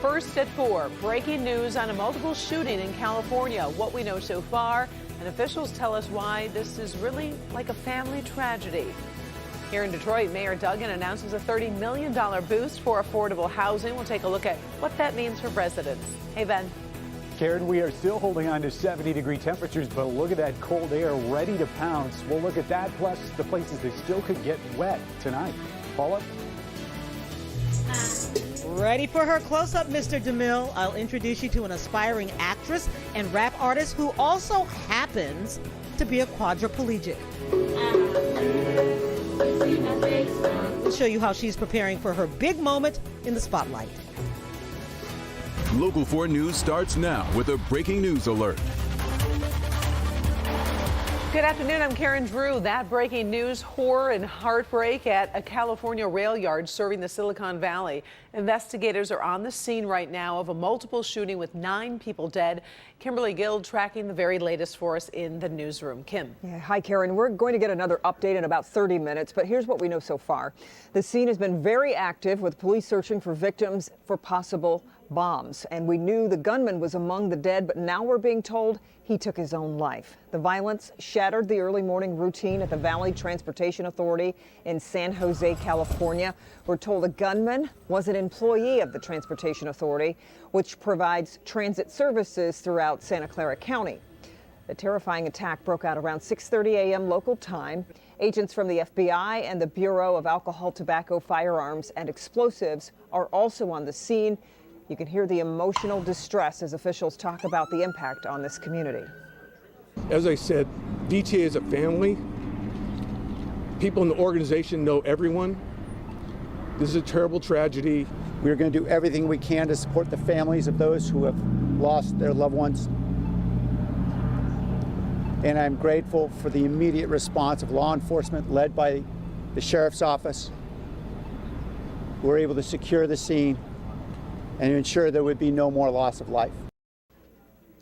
First at 4, breaking news on a multiple shooting in California. What we know so far, and officials tell us why this is really like a family tragedy. Here in Detroit, Mayor Duggan announces a $30 million boost for affordable housing. We'll take a look at what that means for residents. Hey, Ben. Karen, we are still holding on to 70-degree temperatures, but look at that cold air ready to pounce. We'll look at that, plus the places that still could get wet tonight. Paula? Ready for her close-up, Mr. DeMille? I'll introduce you to an aspiring actress and rap artist who also happens to be a quadriplegic. We'll show you how she's preparing for her big moment in the spotlight. Local 4 News starts now with a breaking news alert. Good afternoon, I'm Karen Drew. That breaking news, horror and heartbreak at a California rail yard serving the Silicon Valley. Investigators are on the scene right now of a multiple shooting with 9 people dead. Kimberly Gill tracking the very latest for us in the newsroom. Kim. Yeah, hi, Karen. We're going to get another update in about 30 minutes, but here's what we know so far. The scene has been very active with police searching for victims for possible bombs. And we knew the gunman was among the dead, but now we're being told he took his own life. The violence shattered the early morning routine at the Valley Transportation Authority in San Jose, California. We're told the gunman was an employee of the Transportation Authority, which provides transit services throughout Santa Clara County. The terrifying attack broke out around 6:30 a.m. local time. Agents from the FBI and the Bureau of Alcohol, Tobacco, Firearms, and Explosives are also on the scene. You can hear the emotional distress as officials talk about the impact on this community. As I said, DTA is a family. People in the organization know everyone. This is a terrible tragedy. We're going to do everything we can to support the families of those who have lost their loved ones. And I'm grateful for the immediate response of law enforcement led by the sheriff's office. We're able to secure the scene and ensure there would be no more loss of life.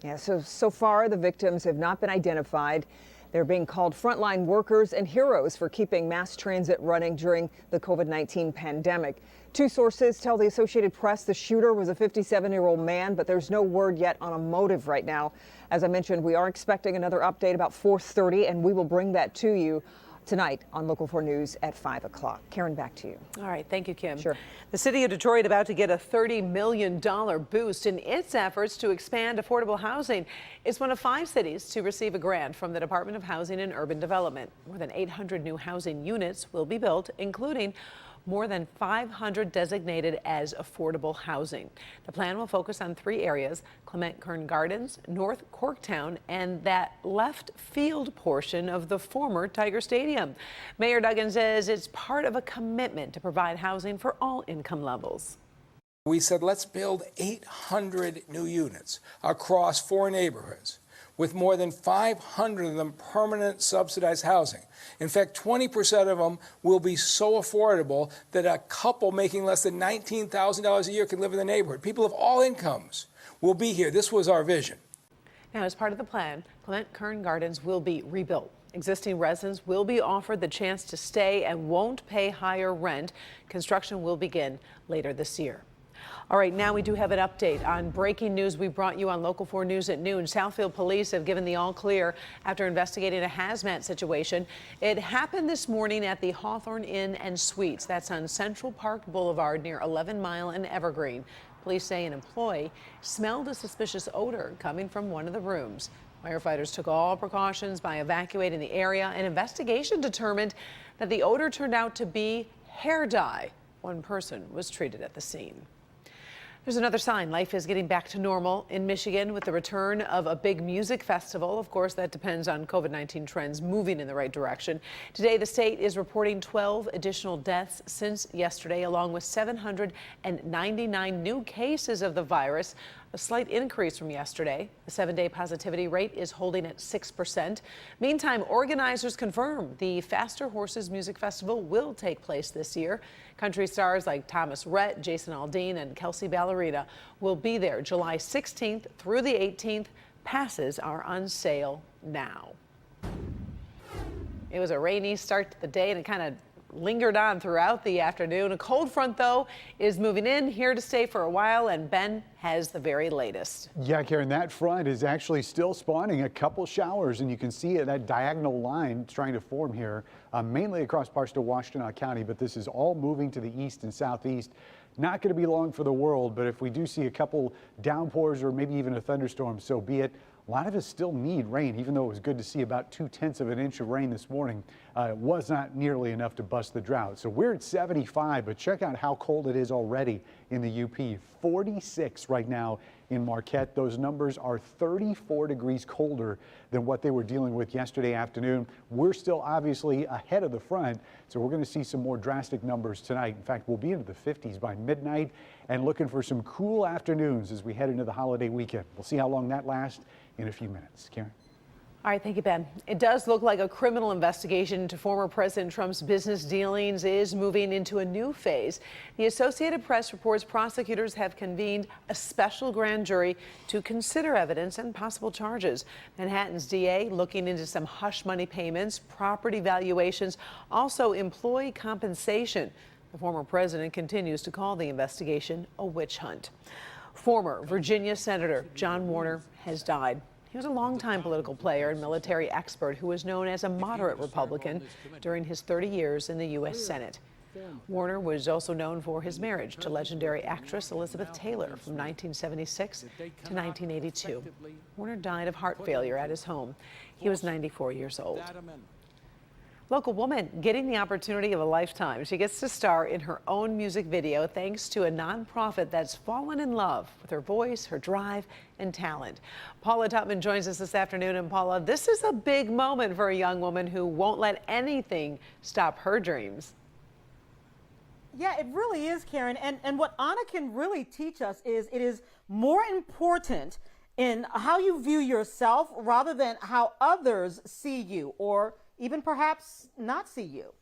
Yeah, so far the victims have not been identified. They're being called frontline workers and heroes for keeping mass transit running during the COVID-19 pandemic. 2 sources tell the Associated Press the shooter was a 57-year-old man, but there's no word yet on a motive right now. As I mentioned, we are expecting another update about 4:30, and we will bring that to you tonight on Local 4 News at 5 o'clock. Karen, back to you. All right, thank you, Kim. Sure. The city of Detroit about to get a $30 million boost in its efforts to expand affordable housing. It's one of 5 cities to receive a grant from the Department of Housing and Urban Development. More than 800 new housing units will be built, including more than 500 designated as affordable housing. The plan will focus on 3 areas: Clement Kern Gardens, North Corktown, and that left field portion of the former Tiger Stadium. Mayor Duggan says it's part of a commitment to provide housing for all income levels. We said, let's build 800 new units across 4 neighborhoods, with more than 500 of them permanent subsidized housing. In fact, 20% of them will be so affordable that a couple making less than $19,000 a year can live in the neighborhood. People of all incomes will be here. This was our vision. Now, as part of the plan, Clement Kern Gardens will be rebuilt. Existing residents will be offered the chance to stay and won't pay higher rent. Construction will begin later this year. All right, now we do have an update on breaking news we brought you on Local 4 News at noon. Southfield police have given the all clear after investigating a hazmat situation. It happened this morning at the Hawthorne Inn and Suites. That's on Central Park Boulevard near 11 Mile and Evergreen. Police say an employee smelled a suspicious odor coming from one of the rooms. Firefighters took all precautions by evacuating the area. An investigation determined that the odor turned out to be hair dye. One person was treated at the scene. There's another sign life is getting back to normal in Michigan with the return of a big music festival. Of course, that depends on COVID-19 trends moving in the right direction. Today, the state is reporting 12 additional deaths since yesterday, along with 799 new cases of the virus, a slight increase from yesterday. The 7-day positivity rate is holding at 6%. Meantime, organizers confirm the Faster Horses Music Festival will take place this year. Country stars like Thomas Rhett, Jason Aldean, and Kelsey Ballerina will be there July 16th through the 18th. Passes are on sale now. It was a rainy start to the day, and it kind of lingered on throughout the afternoon. A cold front, though, is moving in, here to stay for a while, and Ben has the very latest. Yeah, Karen, that front is actually still spawning a couple showers, and you can see it, that diagonal line trying to form here, mainly across parts of Washtenaw County, but this is all moving to the east and southeast. Not going to be long for the world, but if we do see a couple downpours or maybe even a thunderstorm, so be it. A lot of us still need rain, even though it was good to see about 2/10 of an inch of rain this morning. It was not nearly enough to bust the drought. So we're at 75, but check out how cold it is already in the UP. 46 right now in Marquette. Those numbers are 34 degrees colder than what they were dealing with yesterday afternoon. We're still obviously ahead of the front, so we're going to see some more drastic numbers tonight. In fact, we'll be into the 50s by midnight and looking for some cool afternoons as we head into the holiday weekend. We'll see how long that lasts in a few minutes. Karen? All right, thank you, Ben. It does look like a criminal investigation into former President Trump's business dealings is moving into a new phase. The Associated Press reports prosecutors have convened a special grand jury to consider evidence and possible charges. Manhattan's DA looking into some hush money payments, property valuations, also employee compensation. The former president continues to call the investigation a witch hunt. Former Virginia Senator John Warner has died. He was a longtime political player and military expert who was known as a moderate Republican during his 30 years in the U.S. Senate. Warner was also known for his marriage to legendary actress Elizabeth Taylor from 1976 to 1982. Warner died of heart failure at his home. He was 94 years old. Local woman getting the opportunity of a lifetime. She gets to star in her own music video thanks to a nonprofit that's fallen in love with her voice, her drive, and talent. Paula Tutman joins us this afternoon. And Paula, this is a big moment for a young woman who won't let anything stop her dreams. Yeah, it really is, Karen. And what Anna can really teach us is it is more important in how you view yourself rather than how others see you or even perhaps not see you.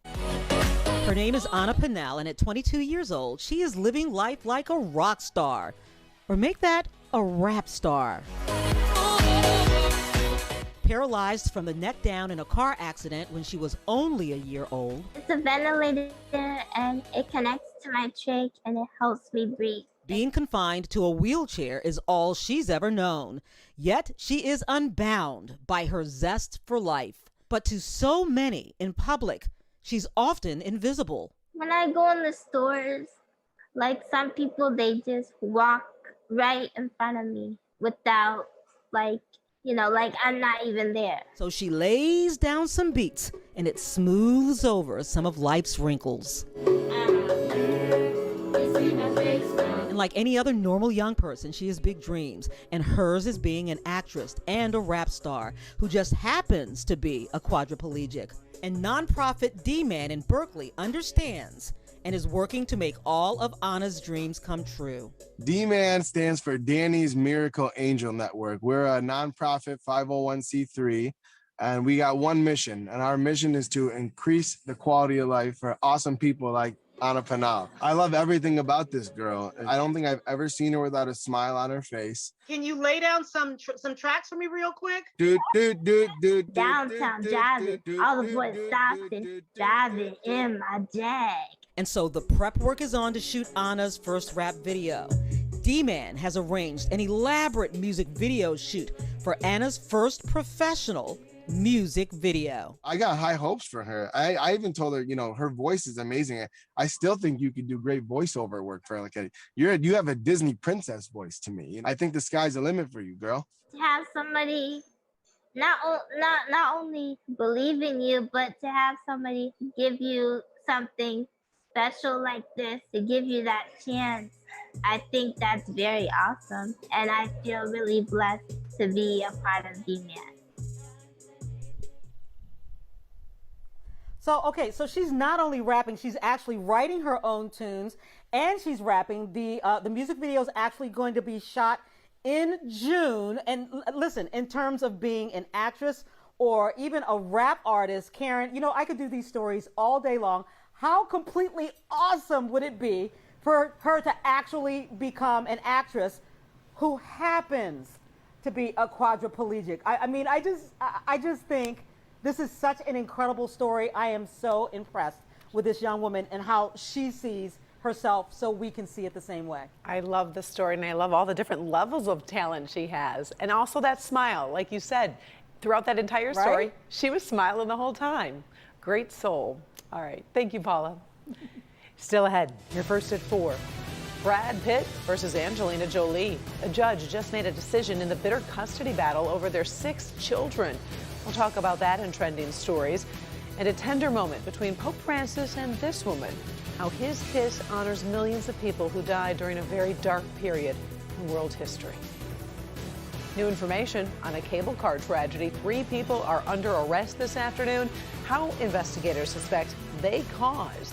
Her name is Anna Pinnell, and at 22 years old, she is living life like a rock star. Or make that a rap star. Paralyzed from the neck down in a car accident when she was only a year old. It's a ventilator and it connects to my trach and it helps me breathe. Being confined to a wheelchair is all she's ever known. Yet she is unbound by her zest for life. But to so many in public, she's often invisible. When I go in the stores, like some people, they just walk right in front of me without like I'm not even there. So she lays down some beats and it smooths over some of life's wrinkles. And like any other normal young person, she has big dreams, and hers is being an actress and a rap star who just happens to be a quadriplegic. And nonprofit D-Man in Berkeley understands and is working to make all of Anna's dreams come true. D-Man stands for Danny's Miracle Angel Network. We're a nonprofit 501c3, and we got one mission, and our mission is to increase the quality of life for awesome people like Anna Pinnell. I love everything about this girl. I don't think I've ever seen her without a smile on her face. Can you lay down some tracks for me real quick? Downtown driving, all the boys stopping, driving in my Jag. And so the prep work is on to shoot Anna's first rap video. D-Man has arranged an elaborate music video shoot for Anna's first professional music video. I got high hopes for her. I even told her, her voice is amazing. I still think you could do great voiceover work for her. Like you have a Disney princess voice to me. I think the sky's the limit for you, girl. To have somebody not only believe in you, but to have somebody give you something special like this, to give you that chance, I think that's very awesome. And I feel really blessed to be a part of D-Man. So she's not only rapping, she's actually writing her own tunes and she's rapping. The music video is actually going to be shot in June. And listen, in terms of being an actress or even a rap artist, Karen, I could do these stories all day long. How completely awesome would it be for her to actually become an actress who happens to be a quadriplegic? I just think This is such an incredible story. I am so impressed with this young woman and how she sees herself so we can see it the same way. I love the story, and I love all the different levels of talent she has. And also that smile, like you said, throughout that entire story, Right? she was smiling the whole time. Great soul. All right, thank you, Paula. Still ahead, your first at 4. Brad Pitt versus Angelina Jolie. A judge just made a decision in the bitter custody battle over their 6 children. We'll talk about that in trending stories. And a tender moment between Pope Francis and this woman. How his kiss honors millions of people who died during a very dark period in world history. New information on a cable car tragedy. 3 people are under arrest this afternoon. How investigators suspect they caused